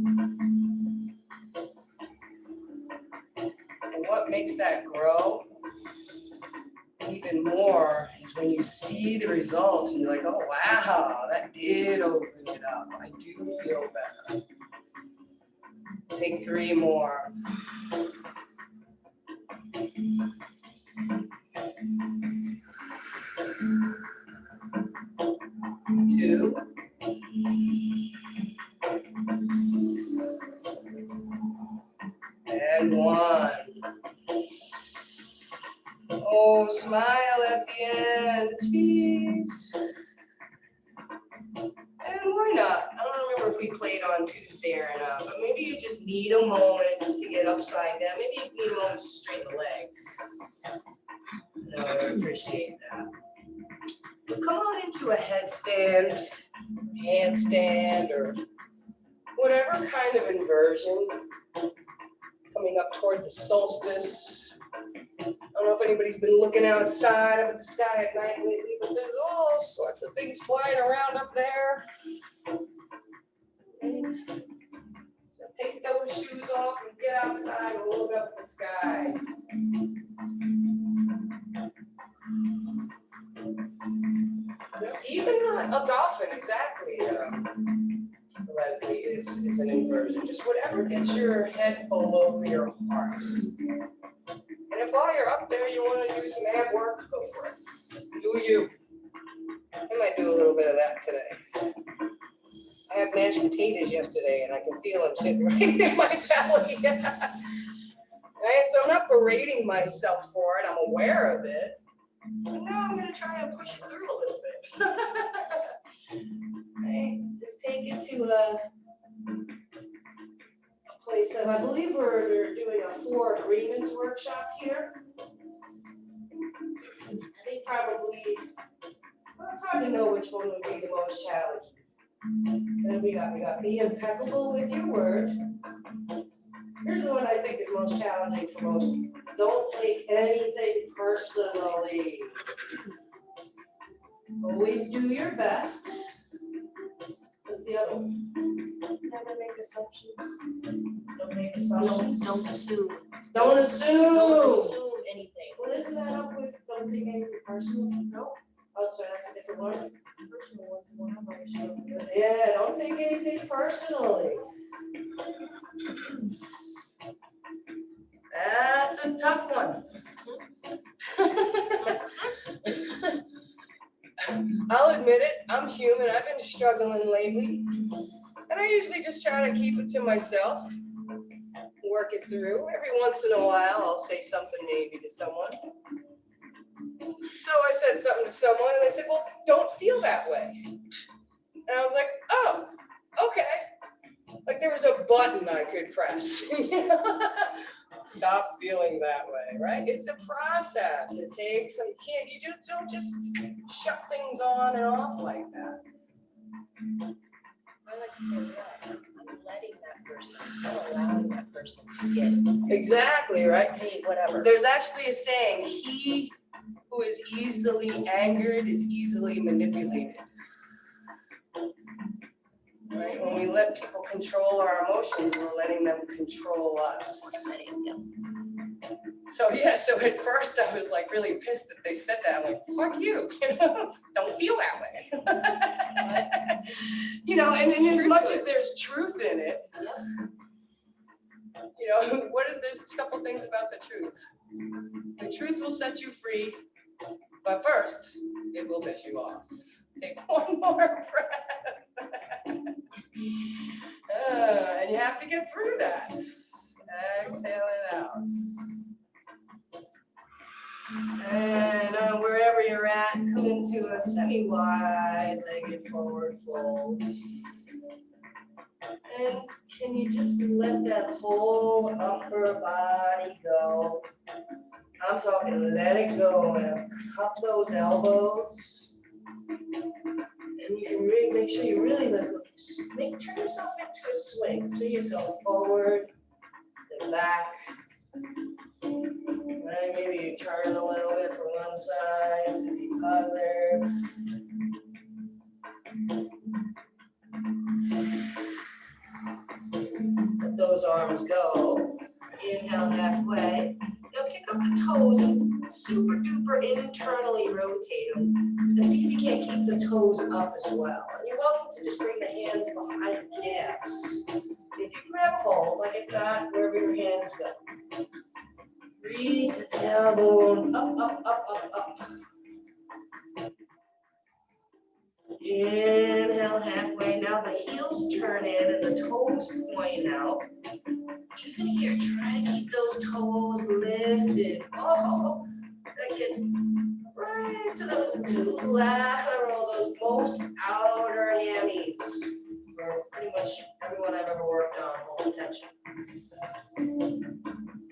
And what makes that grow even more is when you see the results and you're like, oh wow, that did open it up. I do feel better. Take 3 more. Two. And 1. Oh, smile at the end, tease. And why not? I don't remember if we played on Tuesday or not, but maybe you just need a moment just to get upside down. Maybe you need a moment to straighten the legs. I appreciate that. But come on into a headstand, handstand, or whatever kind of inversion. Coming up toward the solstice. I don't know if anybody's been looking outside up at the sky at night lately, but there's all sorts of things flying around up there. Take those shoes off and get outside and look up at the sky. Even a dolphin, exactly. Leslie is an inversion. Just whatever gets your head below your heart. And if while you're up there you want to do some ab work, go for it. Do you. I might do a little bit of that today. I had mashed potatoes yesterday and I can feel them sitting right in my belly. So I'm not berating myself for it. I'm aware of it. But now I'm going to try and push it through a little bit. Right? Just take it to a place that I believe we're doing a 4 agreements workshop here. I think probably, well, it's hard to know which one would be the most challenging. And we got be impeccable with your word. Here's the one I think is most challenging for most people. Don't take anything personally. Always do your best. What's the other one? Never make assumptions. Don't make assumptions. Don't assume. Don't assume. Don't assume anything. Well, isn't that up with don't take anything personal? No. Oh, sorry, that's a different one. Personal one's one I'm very sure. Yeah, don't take anything personally. That's a tough one. I'll admit it, I'm human. I've been struggling lately. And I usually just try to keep it to myself, work it through. Every once in a while, I'll say something maybe to someone. So I said something to someone and they said, well, don't feel that way. And I was like, oh, okay. Like there was a button I could press. Stop feeling that way, right? It's a process. It takes some, you just don't just shut things on and off like that. I like to say that. I'm letting that person, I'm allowing that person to get Exactly, right? hey, whatever. There's actually a saying, he who is easily angered is easily manipulated. Right? When we let people control our emotions, we're letting them control us. So yeah, so at first I was like really pissed that they said that. I'm like, fuck you, don't feel that way. And as much as there's truth in it, there's a couple things about the truth. The truth will set you free, but first, it will piss you off. Take one more breath. And you have to get through that. Exhale it out. And wherever you're at, come into a semi-wide legged forward fold. And can you just let that whole upper body go? I'm talking let it go and cup those elbows. And you can really make sure you really turn yourself into a swing. Swing yourself forward and back. Right, maybe you turn a little bit from one side to the other. Let those arms go. Inhale halfway. Now kick up the toes and super duper internally rotate them. And see if you can't keep the toes up as well. And you're welcome to just bring the hands behind the calves. If you grab a hold, like if not, wherever your hands go. Reach the tailbone up, up, up, up, up. Inhale halfway. Now the heels turn in and the toes point out. Even here, try to keep those toes lifted. Oh, that gets right to those two lateral, those most outer hammies, where pretty much everyone I've ever worked on holds tension.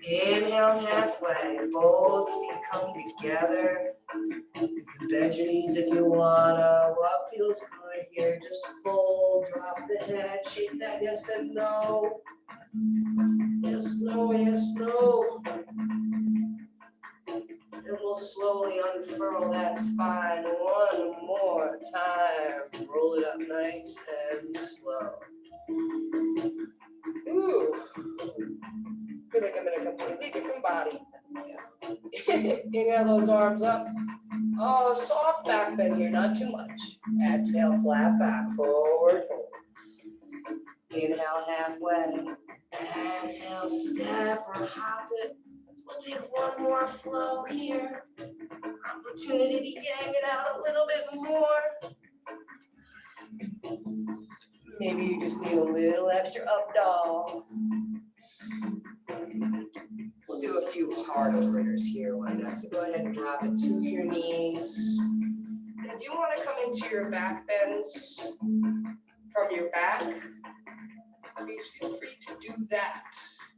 Inhale halfway, both feet come together. You can bend your knees if you wanna. What feels good here? Just fold, drop the head, shake that yes and no. Yes, no, yes, no. And we'll slowly unfurl that spine one more time. Roll it up nice and slow. Ooh. Feel like I'm in a completely different body. Inhale those arms up. Oh, soft back bend here, not too much. Exhale, flat back, forward, forward. Inhale halfway. Exhale, step or hop it. We'll take one more flow here. Opportunity to yank it out a little bit more. Maybe you just need a little extra up dog. We'll do a few hard openers here, why not? So go ahead and drop it to your knees. And if you want to come into your back bends from your back, please feel free to do that.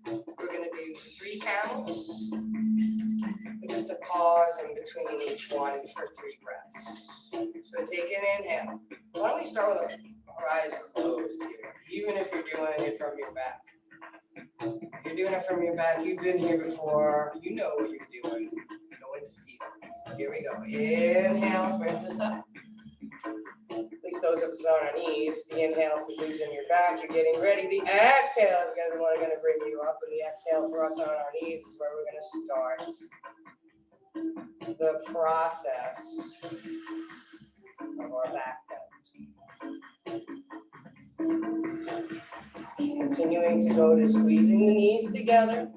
We're going to do 3 camels, with just a pause in between each one for 3 breaths. So take an inhale. Why don't we start with our eyes closed here, even if you're doing it from your back. If you're doing it from your back, you've been here before, you know what you're doing. You know what to feel. So here we go. Inhale brings us up. At least those of us on our knees. The inhale for those in your back, you're getting ready. The exhale is going to bring you up, and the exhale for us on our knees is where we're going to start the process of our back bend. Continuing to go to squeezing the knees together,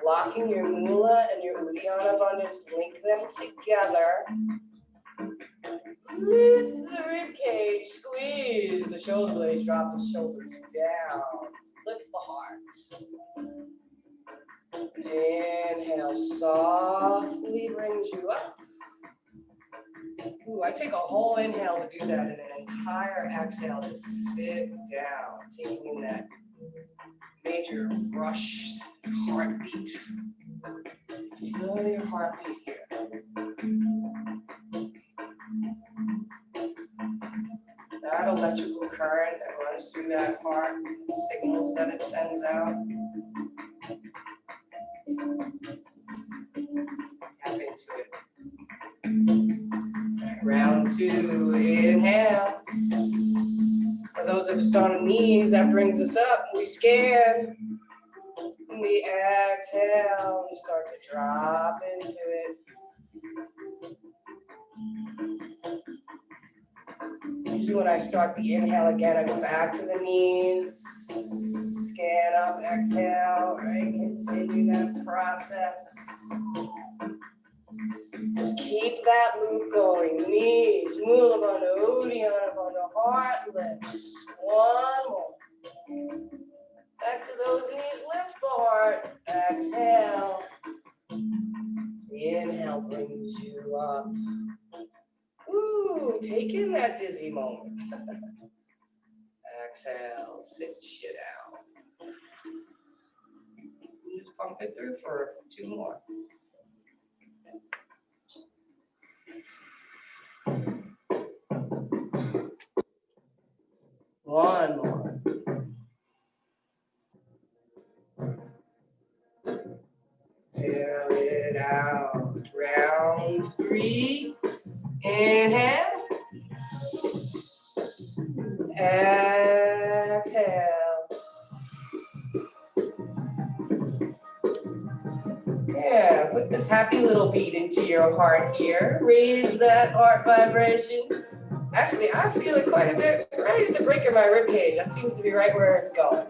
locking your moolah and your uddiyana bandhas, link them together. Lift the rib cage, squeeze the shoulder blades, drop the shoulders down, lift the heart. Inhale, softly brings you up. Ooh, I take a whole inhale to do that and an entire exhale to sit down, taking in that major rush heartbeat. Feel your heartbeat here. That electrical current that runs through that heart, signals that it sends out. Tap into it. Round 2, inhale. twist on the knees, that brings us up, we scan. We exhale, we start to drop into it. Usually when I start the inhale again, I go back to the knees, scan up, exhale, right? Continue that process. Just keep that loop going. Knees, Mula Bandha, Uddiyana Bandha, heart lifts. One more. Back to those knees, lift the heart. Exhale. Inhale brings you up. Ooh, take in that dizzy moment. Exhale, sit you down. Just pump it through for 2 more. One more. Exhale it out. Round 3. Inhale. Exhale. Yeah, put this happy little beat into your heart here. Raise that heart vibration. Actually, I feel it quite a bit right at the break of my rib cage. That seems to be right where it's going.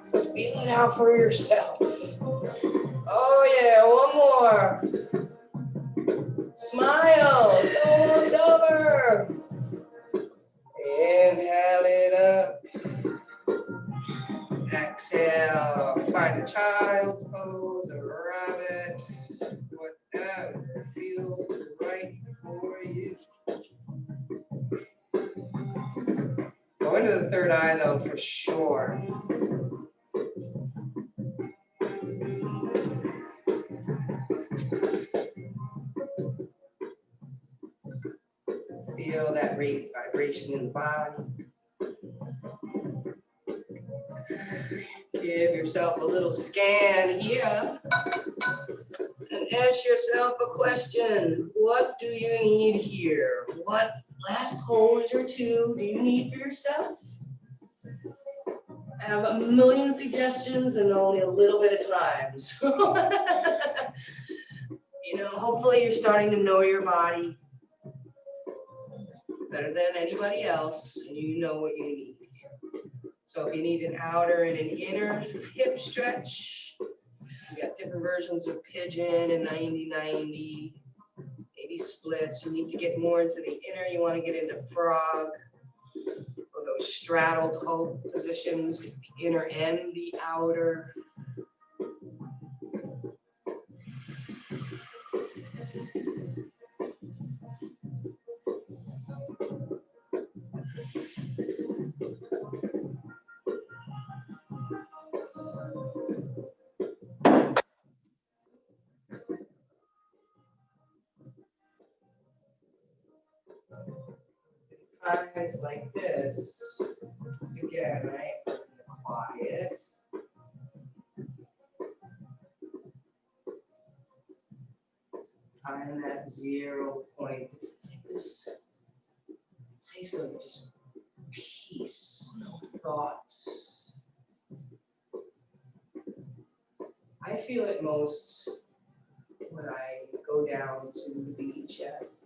So feel it out for yourself. Oh yeah, one more. Smile, it's almost over. Inhale it up. Exhale, find a child's pose, a rabbit, whatever feels right for you. Go into the third eye though, for sure. Feel that raised vibration in the body. Give yourself a little scan here and ask yourself a question. What do you need here? What last pose or 2 do you need for yourself? I have a million suggestions and only a little bit of time. So, hopefully you're starting to know your body better than anybody else, and you know what you need. So if you need an outer and an inner hip stretch, we got different versions of pigeon and 90-90, maybe splits. You need to get more into the inner. You want to get into frog or those straddle positions, just the inner and the outer. Times like this, again, right? Quiet. Find that 0 point. It's like this place of just peace, no thoughts. I feel it most when I go down to the beach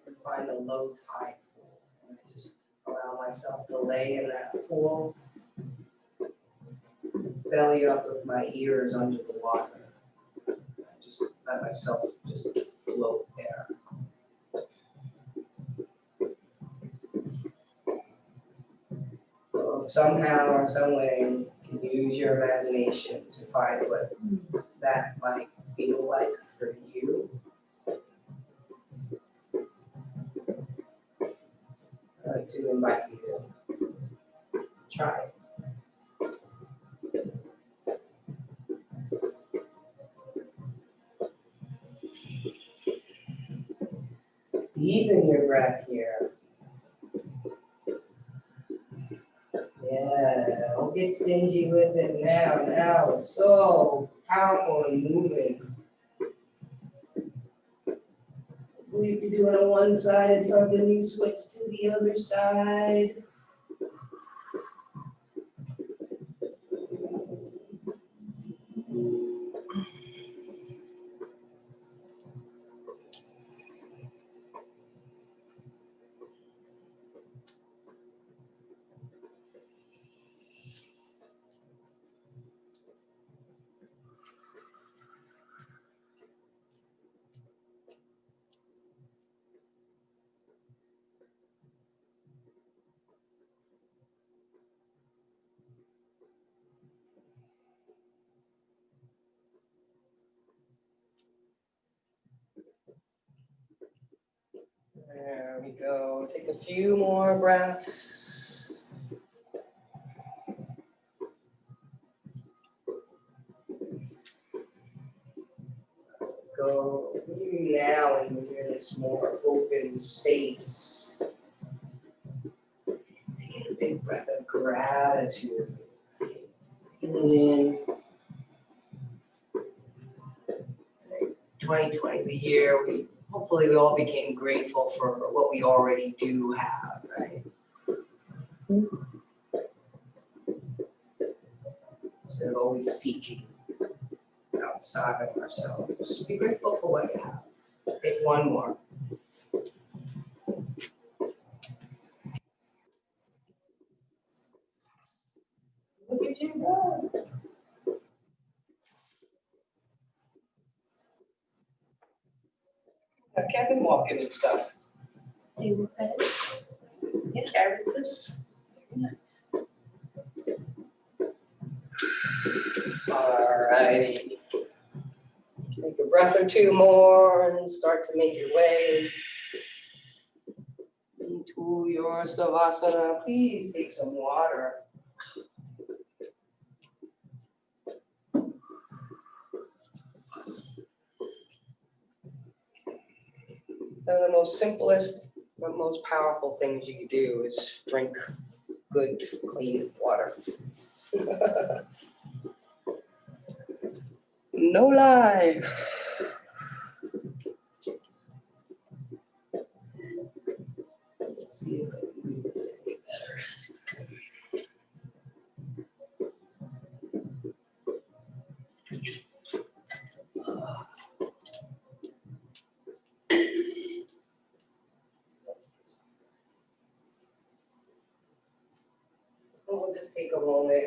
and find a low tide pool. And I just allow myself to lay in that pool, belly up with my ears under the water. I just let myself just float there. So somehow or some way, you can use your imagination to find what that might feel like for you. I'd like to invite you to try it. Deepen your breath here. Yeah, don't get stingy with it now. Now it's so powerful and moving. Hopefully if you're doing a one-sided something, you switch to the other side. go. Take a few more breaths. Go now into this more open space. Take a big breath of gratitude. Taking it in. 2020, the year hopefully we all became grateful for what we already do have, right? Instead of always seeking outside of ourselves. Be grateful for what you have. Take one more. Look at you go. Kevin walking and stuff. They were better. You carried this. Very nice. All righty. Take a breath or two more and start to make your way into your savasana. Please take some water. The most simplest but most powerful things you can do is drink good, clean water. No lie. Let's see if I can do this any better. We'll just take a moment.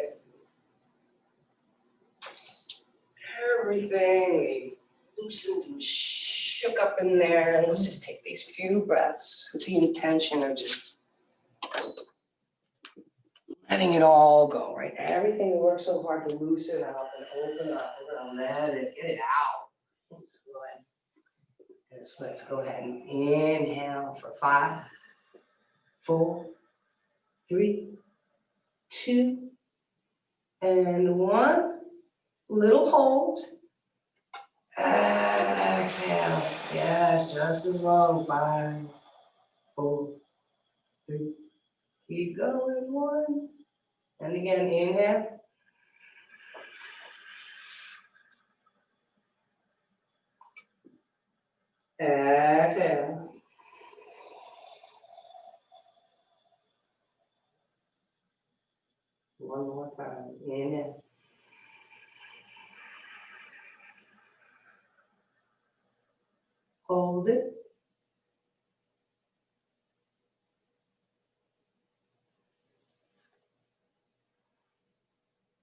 Everything loosened and shook up in there. And let's just take these few breaths with the intention of just letting it all go, right? Everything we work so hard to loosen up and open up, we're gonna let it, get it out. Let's go ahead. Let's go ahead and inhale for 5, 4, 3, 2, and 1. Little hold. Exhale. Yes, just as long. 5, 4, 3. Keep going. 1. And again, inhale. Exhale. One more time. Inhale. Hold it.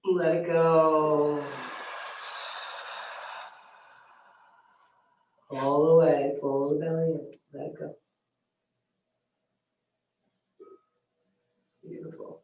Let it go. All the way. Pull the belly in. Let it go. Beautiful.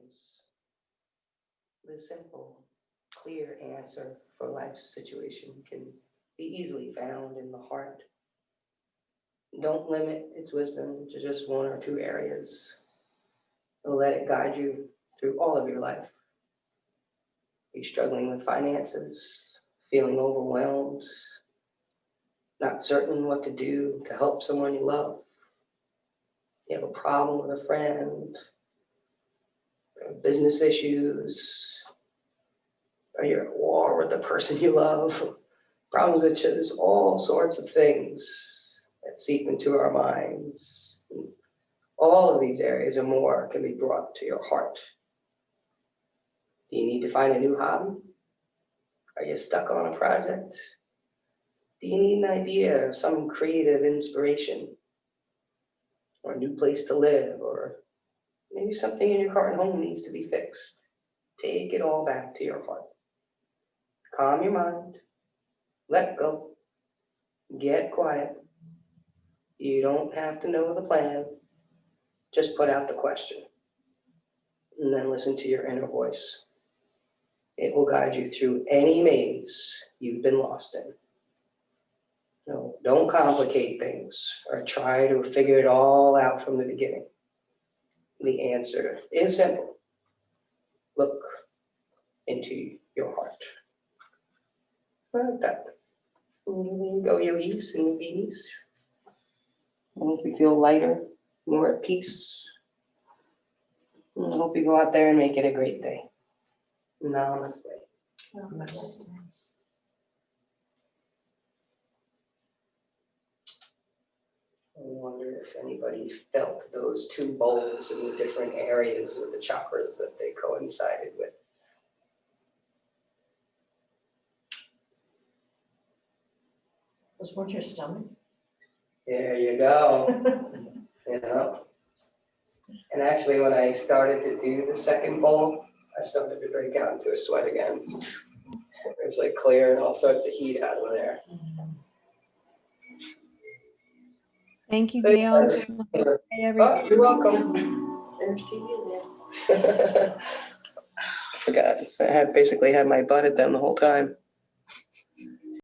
plans. The simple, clear answer for life's situation can be easily found in the heart. Don't limit its wisdom to just one or two areas. Let it guide you through all of your life. Are you struggling with finances, feeling overwhelmed, not certain what to do to help someone you love? You have a problem with a friend, business issues, or you're at war with the person you love. Problems with there's all sorts of things that seep into our minds. All of these areas and more can be brought to your heart. Do you need to find a new hobby? Are you stuck on a project? Do you need an idea or some creative inspiration? Or a new place to live? Or maybe something in your current home needs to be fixed? Take it all back to your heart. Calm your mind. Let go. Get quiet. You don't have to know the plan. Just put out the question. And then listen to your inner voice. It will guide you through any maze you've been lost in. No, don't complicate things or try to figure it all out from the beginning. The answer is simple. Look into your heart. Like that. Go yogis and yogis. I hope you feel lighter, more at peace. I hope you go out there and make it a great day. Namaste. I wonder if anybody felt those two bowls in the different areas of the chakras that they coincided with. Was one your stomach? There you go. You know. And actually, when I started to do the second bowl, I started to break out into a sweat again. It was like clearing all sorts of heat out of there. Thank you, So, Gale. yeah. Hey, everybody. Oh, you're welcome. There's to you, man. I forgot. I had basically had my butt at them the whole time.